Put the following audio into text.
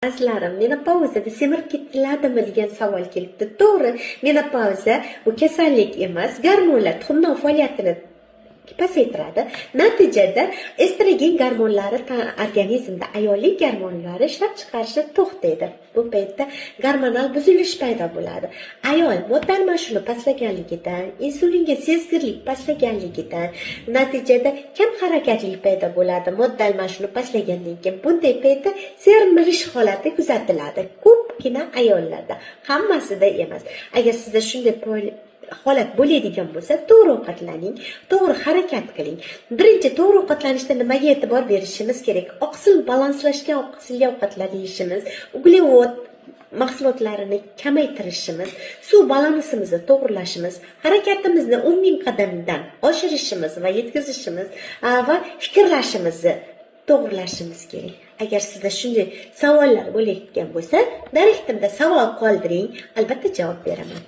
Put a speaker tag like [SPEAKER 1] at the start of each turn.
[SPEAKER 1] Azlarim, menopauzada semirib ketdiladimi degan savol kelibdi. To'g'ri, menopauza bu kasallik emas, gormonlar tuxumnon faoliyatini pasaytiradi. Natijada estrogen gormonlari organizmda ayollik gormonlari ishlab chiqarishni to'xtaydi. Bu paytda gormonal buzilish paydo bo'ladi. Ayol modda almashinuvi pastlaganligidan, insulinga sezgirlik pastlaganligidan, natijada kam harakatlik paydo bo'ladi. Modda almashinuvi pastlagandan keyin bunday paytda semirish holati kuzatiladi. Ko'pgina ayollarda, hammasida emas. Agar sizda shunday holat bo'ladigan bo'lsa, to'g'ri ovqatlaning, to'g'ri harakat qiling. Birinchi, to'g'ri ovqatlanishda nimaga e'tibor berishimiz kerak? Oqsil balanslashgan oqsilli ovqatlar yeyishimiz, uglevod mahsulotlarini kamaytirishimiz, suv balansimizni to'g'rilashimiz, harakatimizni 10,000 qadamdan oshirishimiz va yetkazishimiz va fikrlashimizni to'g'rilashimiz kerak. Agar sizda shunday savollar bo'layotgan bo'lsa, darhol savol qoldiring, albatta javob beraman.